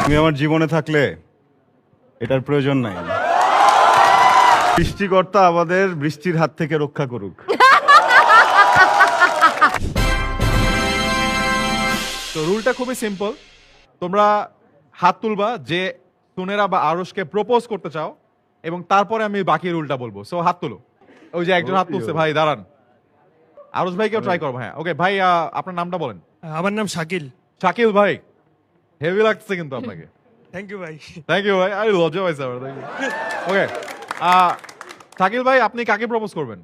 তুমি আমার জীবনে থাকলে এটার প্রয়োজন নাই। সৃষ্টিকর্তা আমাদের বৃষ্টির হাত থেকে রক্ষা করুক। তো রুলটা খুবই সিম্পল। তোমরা হাত তুলবা যে সুনেরা বা আরশকে প্রপোজ করতে চাও, এবং তারপরে আমি বাকি রুলটা বলবো। সো হাত তুলো। ওই যে একজন হাত তুলছে, ভাই দাঁড়ান। আরশ ভাইকেও ট্রাই করবো। হ্যাঁ, ওকে ভাই, আপনার নামটা বলেন। আমার নাম শাকিল। শাকিল ভাই, হেভি লাগছে কিন্তু আপনাকে। থ্যাংক ইউ ভাই। থ্যাংক ইউ ভাই, আমি লজ্জা পাইছি আমার। Thank you. ওকে, শাকিল ভাই, আপনি কাকে প্রপোজ করবেন?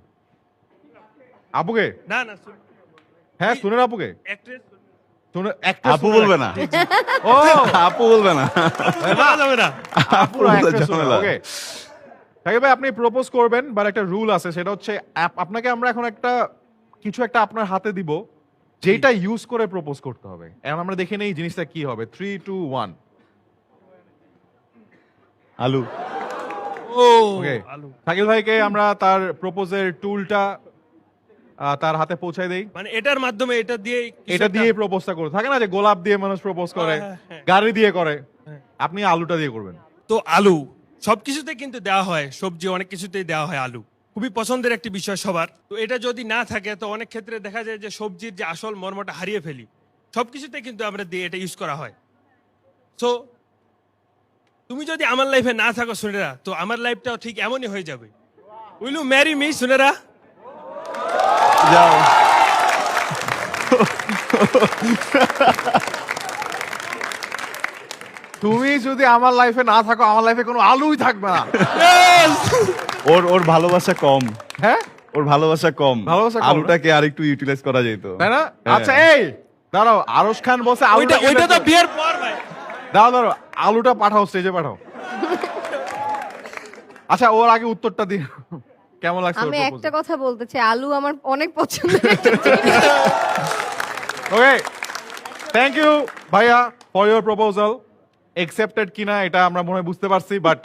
আপুকে? না না, হ্যাঁ, সুনের আপুকে। actress আপু বলবে না, ও আপু বলবে না। বলা যাবে না। আপুরা actress সুনের। ওকে শাকিল ভাই, আপনি প্রপোজ করবেন, বাট একটা রুল আছে, সেটা হচ্ছে আপনাকে আমরা এখন কিছু একটা আপনার হাতে দিব, যেটা ইউজ করে প্রপোজ করতে হবে। এখন আমরা দেখে নেই জিনিসটা কি হবে। 3, 2, 1। আলু। ও ওকে, আলু। শাকিল ভাইকে আমরা তার প্রপোজের টুলটা তার হাতে পৌঁছায় দেই। মানে এটার মাধ্যমে এটা দিয়ে এটা দিয়ে প্রপোজটা করে থাকে না, যে গোলাপ দিয়ে মানুষ প্রপোজ করে, হ্যাঁ। গাড়ি দিয়ে করে, হ্যাঁ। আপনি আলুটা দিয়ে করবেন। তো আলু সবকিছুতে কিন্তু দেওয়া হয়, সবজি অনেক কিছুতেই দেওয়া হয় আলু। খুবই পছন্দের একটি বিষয় সবার। তো এটা যদি না থাকে তো অনেক ক্ষেত্রে দেখা যায় যে সবজির যে আসল মর্মটা হারিয়ে ফেলি। সবকিছুতে কিন্তু আমরা দিয়ে এটা ইউজ করা হয়। সো তুমি যদি আমার লাইফে না থাকো সুনেরা, তো আমার লাইফটাও ঠিক এমনই হয়ে যাবে। Will you marry me Sunera? যাও। তুমি যদি আমার লাইফে না থাকো, আমার লাইফে কোনো আলুই থাকবে না। ওর ভালোবাসা কম। হ্যাঁ, ওর ভালোবাসা কম। ভালোবাসা কম না? আলুটাকে আরেকটু ইউটিলাইজ করা যেত, তাই না? হ্যাঁ। আচ্ছা, এই দাঁড়াও, আরশ খান বলছে আলুটা ওইটা তো বিয়ের পর ভাই। দাঁড়াও, আলুটা পাঠাও, স্টেজে পাঠাও। আচ্ছা, ওর আগে উত্তরটা দিই। কেমন লাগছে? আমি একটা কথা বলতে চাই, আলু আমার অনেক পছন্দের একটা জিনিস। ওকে, থ্যাংক ইউ ভাইয়া ফর ইউর প্রপোজাল। একসেপ্টেড কিনা এটা আমরা মনে হয় বুঝতে পারছি, বাট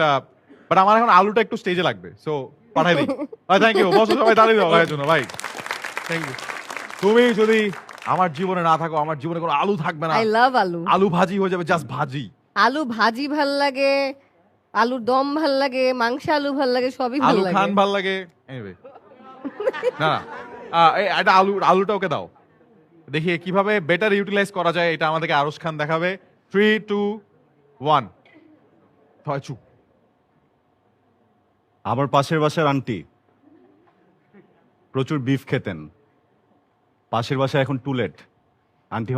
আমার এখন আলুটা একটু স্টেজে লাগবে, সো পাঠাই দিই। ভাই থ্যাংক ইউ, বসো সবাই, দাঁড়িয়ে দাও ভাইয়ের জন্য। ভাই থ্যাংক ইউ। তুমি যদি আমার জীবনে না থাকো, আমার জীবনে কোনো আলু থাকবে না। আই লাভ আলু। আলু ভাজি হয়ে যাবে, জাস্ট ভাজি। আলু ভাজি ভাল লাগে, আলুর দম ভাল লাগে, মাংস আলু ভাল লাগে, সবই ভাল আলু লাগে। খান ভাল লাগে। Anyway, না না, এটা আলুটা ওকে দাও, দেখি কিভাবে বেটার ইউটিলাইজ করা যায়। এটা আমাদেরকে আরশ খান দেখাবে। 3, 2, 1। চুপ। আমার পাশের বাসার আন্টি প্রচুর বিফ খেতেন। পাশের বাসায় এখন টুলেট। আন্টি